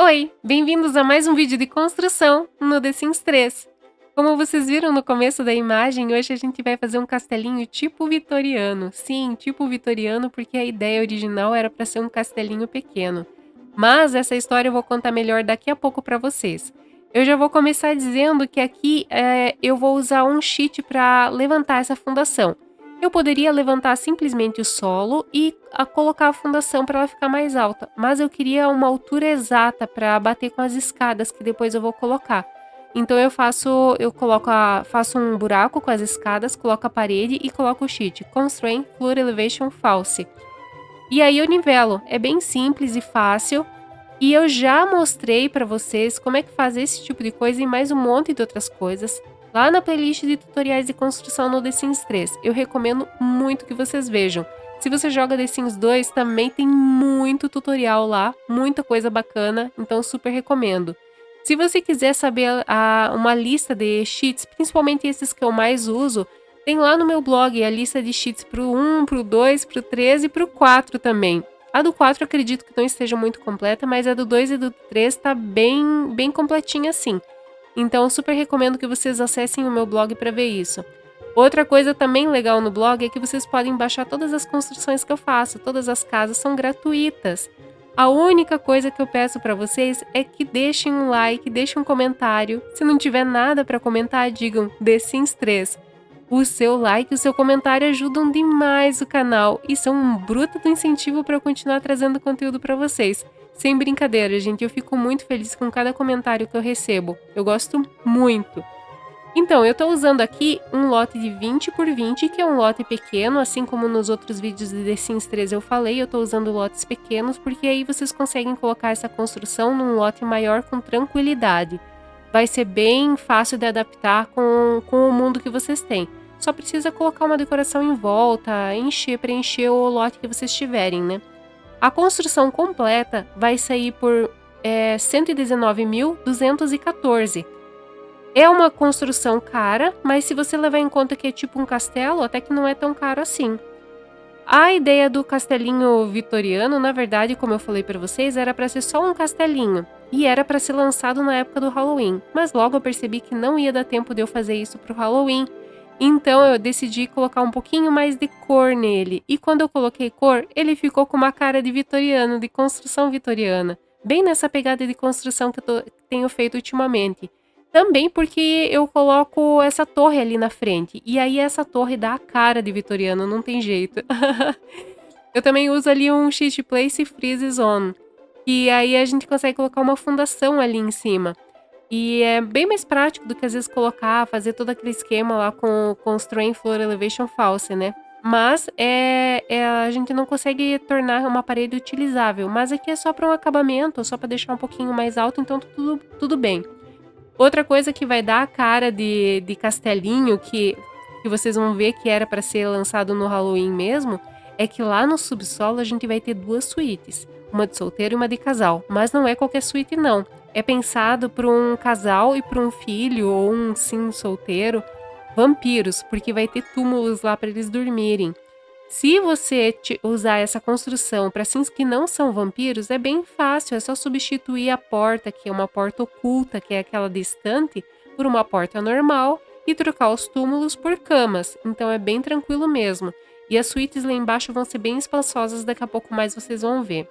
Oi, bem-vindos a mais um vídeo de construção no The Sims 3. Como vocês viram no começo da imagem, hoje a gente vai fazer um castelinho tipo vitoriano. Sim, tipo vitoriano porque a ideia original era para ser um castelinho pequeno. Mas essa história eu vou contar melhor daqui a pouco para vocês. Eu já vou começar dizendo que aqui eu vou usar um cheat para levantar essa fundação. Eu poderia levantar simplesmente o solo e colocar a fundação para ela ficar mais alta, mas eu queria uma altura exata para bater com as escadas que depois eu vou colocar. Então faço um buraco com as escadas, coloco a parede e coloco o cheat Constraint Floor Elevation False. E aí eu nivelo, é bem simples e fácil. E eu já mostrei para vocês como é que faz esse tipo de coisa e mais um monte de outras coisas lá na playlist de tutoriais de construção no The Sims 3. Eu recomendo muito que vocês vejam. Se você joga The Sims 2, também tem muito tutorial lá, muita coisa bacana, então super recomendo. Se você quiser saber uma lista de cheats, principalmente esses que eu mais uso, tem lá no meu blog a lista de cheats pro 1, pro 2, pro 3 e pro 4 também. A do 4 acredito que não esteja muito completa, mas a do 2 e do 3 tá bem completinha assim. Então super recomendo que vocês acessem o meu blog para ver isso. Outra coisa também legal no blog é que vocês podem baixar todas as construções que eu faço, todas as casas são gratuitas. A única coisa que eu peço para vocês é que deixem um like, deixem um comentário. Se não tiver nada para comentar, digam The Sims 3. O seu like e o seu comentário ajudam demais o canal e são um bruto do incentivo para eu continuar trazendo conteúdo para vocês. Sem brincadeira, gente, eu fico muito feliz com cada comentário que eu recebo. Eu gosto muito. Então, eu estou usando aqui um lote de 20 por 20, que é um lote pequeno, assim como nos outros vídeos de The Sims 3 eu falei, eu estou usando lotes pequenos, porque aí vocês conseguem colocar essa construção num lote maior com tranquilidade. Vai ser bem fácil de adaptar com o mundo que vocês têm. Só precisa colocar uma decoração em volta, preencher o lote que vocês tiverem, né? A construção completa vai sair por 119.214. É uma construção cara, mas se você levar em conta que é tipo um castelo, até que não é tão caro assim. A ideia do castelinho vitoriano, na verdade, como eu falei para vocês, era para ser só um castelinho. E era para ser lançado na época do Halloween. Mas logo eu percebi que não ia dar tempo de eu fazer isso pro Halloween. Então eu decidi colocar um pouquinho mais de cor nele. E quando eu coloquei cor, ele ficou com uma cara de vitoriano, de construção vitoriana. Bem nessa pegada de construção que eu tenho feito ultimamente. Também porque eu coloco essa torre ali na frente. E aí essa torre dá a cara de vitoriano, não tem jeito. Eu também uso ali um Shift Place Freeze Zone. E aí a gente consegue colocar uma fundação ali em cima. E é bem mais prático do que às vezes fazer todo aquele esquema lá com Constraint Floor Elevation False, né? Mas a gente não consegue tornar uma parede utilizável. Mas aqui é só para um acabamento, só para deixar um pouquinho mais alto, então tudo bem. Outra coisa que vai dar a cara de castelinho, que vocês vão ver que era para ser lançado no Halloween mesmo, é que lá no subsolo a gente vai ter duas suítes. Uma de solteiro e uma de casal. Mas não é qualquer suíte, não. É pensado para um casal e para um filho ou um sim solteiro, vampiros, porque vai ter túmulos lá para eles dormirem. Se você usar essa construção para sims que não são vampiros, é bem fácil, é só substituir a porta, que é uma porta oculta, que é aquela distante, por uma porta normal e trocar os túmulos por camas. Então é bem tranquilo mesmo. E as suítes lá embaixo vão ser bem espaçosas, daqui a pouco mais vocês vão ver.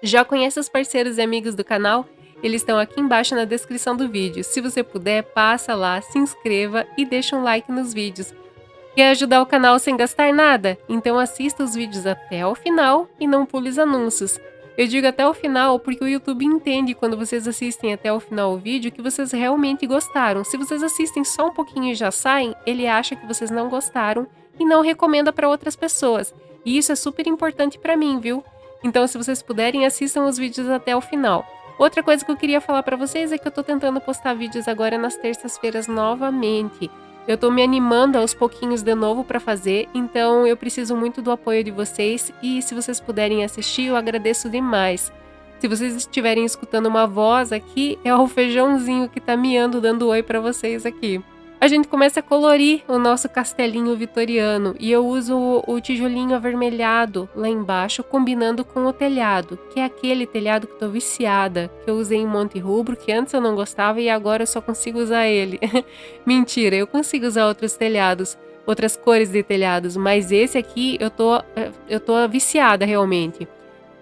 Já conhece os parceiros e amigos do canal? Eles estão aqui embaixo na descrição do vídeo. Se você puder, passa lá, se inscreva e deixa um like nos vídeos. Quer ajudar o canal sem gastar nada? Então assista os vídeos até o final e não pule os anúncios. Eu digo até o final porque o YouTube entende quando vocês assistem até o final o vídeo que vocês realmente gostaram. Se vocês assistem só um pouquinho e já saem, ele acha que vocês não gostaram e não recomenda para outras pessoas. E isso é super importante para mim, viu? Então se vocês puderem, assistam os vídeos até o final. Outra coisa que eu queria falar para vocês é que eu tô tentando postar vídeos agora nas terças-feiras novamente. Eu tô me animando aos pouquinhos de novo para fazer, então eu preciso muito do apoio de vocês e se vocês puderem assistir, eu agradeço demais. Se vocês estiverem escutando uma voz aqui, é o feijãozinho que tá miando dando oi para vocês aqui. a gente começa a colorir o nosso castelinho vitoriano e eu uso o tijolinho avermelhado lá embaixo, combinando com o telhado, que é aquele telhado que eu tô viciada, que eu usei em Monte Rubro, que antes eu não gostava e agora eu só consigo usar ele. Mentira, eu consigo usar outros telhados, outras cores de telhados, mas esse aqui eu tô viciada realmente.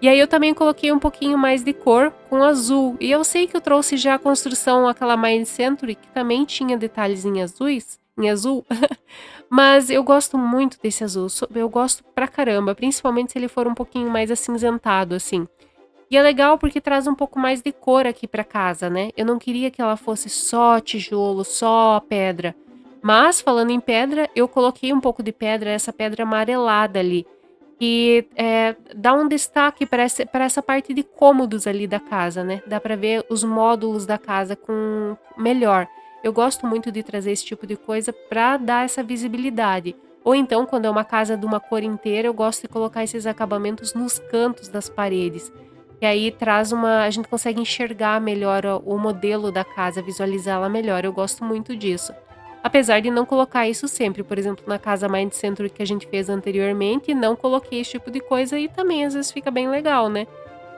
E aí eu também coloquei um pouquinho mais de cor com azul. E eu sei que eu trouxe já a construção, aquela Mind Century, que também tinha detalhes em azul. Mas eu gosto muito desse azul. Eu gosto pra caramba, principalmente se ele for um pouquinho mais acinzentado, assim. E é legal porque traz um pouco mais de cor aqui pra casa, né? Eu não queria que ela fosse só tijolo, só pedra. Mas, falando em pedra, eu coloquei um pouco de pedra, essa pedra amarelada ali que dá um destaque para essa parte de cômodos ali da casa, né? Dá para ver os módulos da casa com melhor. Eu gosto muito de trazer esse tipo de coisa para dar essa visibilidade. Ou então, quando é uma casa de uma cor inteira, eu gosto de colocar esses acabamentos nos cantos das paredes. E aí traz a gente consegue enxergar melhor o modelo da casa, visualizá-la melhor. Eu gosto muito disso. Apesar de não colocar isso sempre, por exemplo, na casa Mind Center que a gente fez anteriormente, não coloquei esse tipo de coisa e também às vezes fica bem legal, né?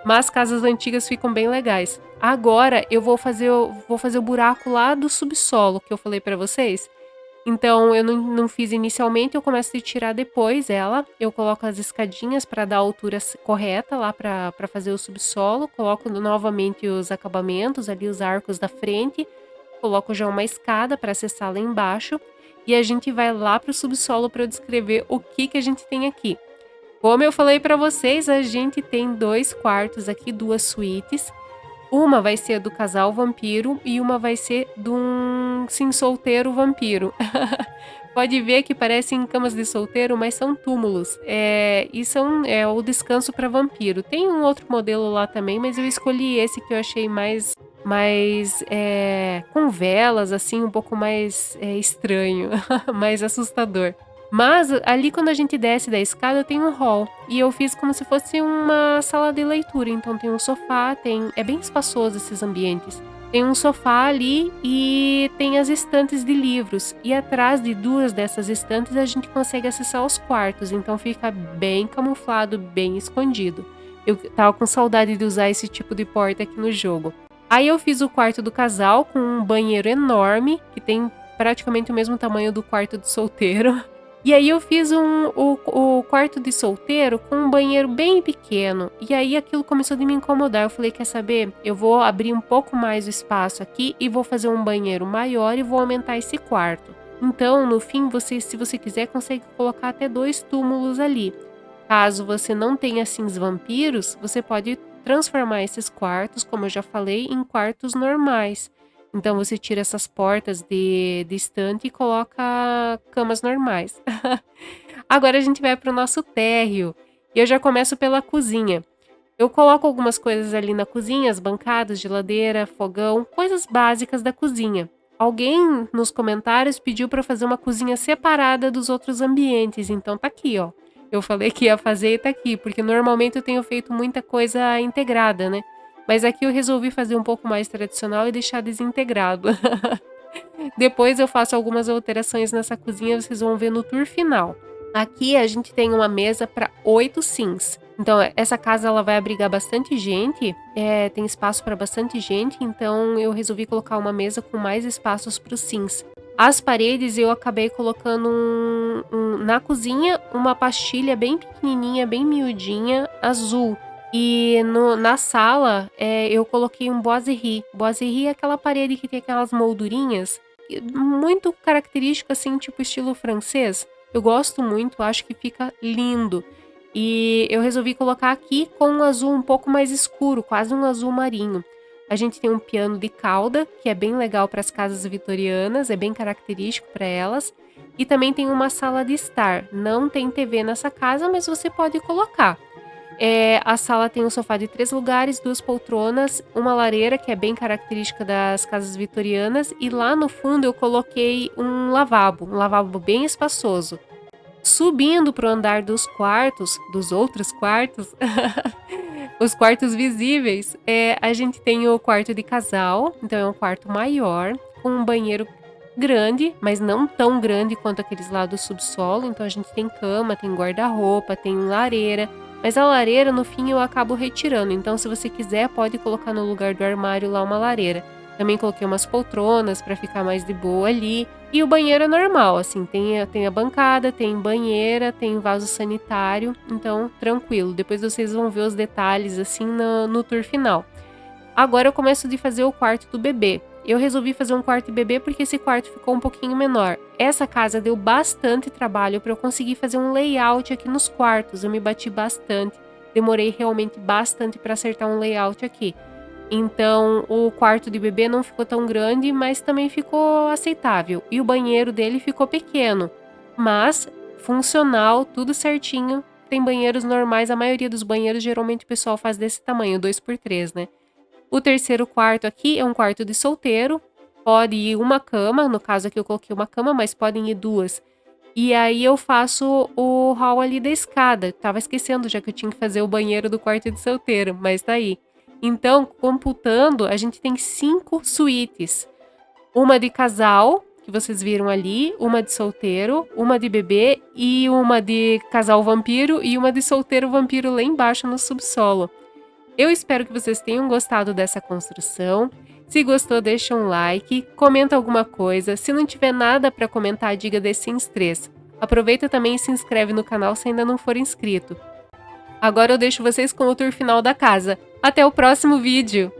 Mas casas antigas ficam bem legais. Agora eu vou fazer o buraco lá do subsolo que eu falei pra vocês. Então eu não fiz inicialmente, eu começo a tirar depois ela. Eu coloco as escadinhas para dar a altura correta lá para fazer o subsolo. Coloco novamente os acabamentos ali, os arcos da frente. Coloco já uma escada para acessar lá embaixo e a gente vai lá para o subsolo para eu descrever o que a gente tem aqui. Como eu falei para vocês, a gente tem 2 quartos aqui, 2 suítes. Uma vai ser do casal vampiro e uma vai ser de um sim solteiro vampiro. Pode ver que parecem camas de solteiro, mas são túmulos. E é o descanso para vampiro. Tem um outro modelo lá também, mas eu escolhi esse que eu achei mais com velas, assim, um pouco mais estranho, mais assustador. Mas ali quando a gente desce da escada tem um hall e eu fiz como se fosse uma sala de leitura, então tem um sofá, é bem espaçoso esses ambientes. Tem um sofá ali e tem as estantes de livros e atrás de 2 dessas estantes a gente consegue acessar os quartos, então fica bem camuflado, bem escondido. Eu tava com saudade de usar esse tipo de porta aqui no jogo. Aí eu fiz o quarto do casal com um banheiro enorme, que tem praticamente o mesmo tamanho do quarto do solteiro. E aí eu fiz o quarto de solteiro com um banheiro bem pequeno. E aí aquilo começou a me incomodar. Eu falei, quer saber? Eu vou abrir um pouco mais o espaço aqui e vou fazer um banheiro maior e vou aumentar esse quarto. Então, no fim, se você quiser, consegue colocar até 2 túmulos ali. Caso você não tenha sims vampiros, você pode transformar esses quartos, como eu já falei, em quartos normais. Então você tira essas portas de estante e coloca camas normais. Agora a gente vai para o nosso térreo. E eu já começo pela cozinha. Eu coloco algumas coisas ali na cozinha, as bancadas, geladeira, fogão, coisas básicas da cozinha. Alguém nos comentários pediu para fazer uma cozinha separada dos outros ambientes, então tá aqui, ó. Eu falei que ia fazer e tá aqui, porque normalmente eu tenho feito muita coisa integrada, né? Mas aqui eu resolvi fazer um pouco mais tradicional e deixar desintegrado. Depois eu faço algumas alterações nessa cozinha, vocês vão ver no tour final. Aqui a gente tem uma mesa para 8 sims. Então essa casa ela vai abrigar bastante gente, tem espaço para bastante gente, então eu resolvi colocar uma mesa com mais espaços para os sims. As paredes eu acabei colocando na cozinha uma pastilha bem pequenininha, bem miudinha, azul. E na sala, eu coloquei um boiserie. Boiserie é aquela parede que tem aquelas moldurinhas, muito característico assim, tipo estilo francês. Eu gosto muito, acho que fica lindo. E eu resolvi colocar aqui com um azul um pouco mais escuro, quase um azul marinho. A gente tem um piano de cauda, que é bem legal para as casas vitorianas, é bem característico para elas. E também tem uma sala de estar. Não tem TV nessa casa, mas você pode colocar. A sala tem um sofá de 3 lugares, 2 poltronas, uma lareira, que é bem característica das casas vitorianas, e lá no fundo eu coloquei um lavabo bem espaçoso. Subindo para o andar dos quartos, dos outros quartos, os quartos visíveis, a gente tem o quarto de casal, então é um quarto maior, com um banheiro grande, mas não tão grande quanto aqueles lá do subsolo. Então a gente tem cama, tem guarda-roupa, tem lareira. Mas a lareira, no fim, eu acabo retirando. Então, se você quiser, pode colocar no lugar do armário lá uma lareira. Também coloquei umas poltronas para ficar mais de boa ali. E o banheiro é normal, assim, tem a bancada, tem banheira, tem vaso sanitário. Então, tranquilo. Depois vocês vão ver os detalhes, assim, no tour final. Agora eu começo de fazer o quarto do bebê. Eu resolvi fazer um quarto de bebê porque esse quarto ficou um pouquinho menor. Essa casa deu bastante trabalho para eu conseguir fazer um layout aqui nos quartos. Eu me bati bastante. Demorei realmente bastante para acertar um layout aqui. Então, o quarto de bebê não ficou tão grande, mas também ficou aceitável. E o banheiro dele ficou pequeno, mas funcional, tudo certinho. Tem banheiros normais, a maioria dos banheiros geralmente o pessoal faz desse tamanho, 2x3, né? O terceiro quarto aqui é um quarto de solteiro. Pode ir uma cama, no caso aqui eu coloquei uma cama, mas podem ir duas. E aí eu faço o hall ali da escada. Tava esquecendo já que eu tinha que fazer o banheiro do quarto de solteiro, mas tá aí. Então, computando, a gente tem 5 suítes. Uma de casal, que vocês viram ali, uma de solteiro, uma de bebê e uma de casal vampiro e uma de solteiro vampiro lá embaixo no subsolo. Eu espero que vocês tenham gostado dessa construção. Se gostou, deixa um like, comenta alguma coisa. Se não tiver nada para comentar, diga The Sims 3. Aproveita também e se inscreve no canal se ainda não for inscrito. Agora eu deixo vocês com o tour final da casa. Até o próximo vídeo!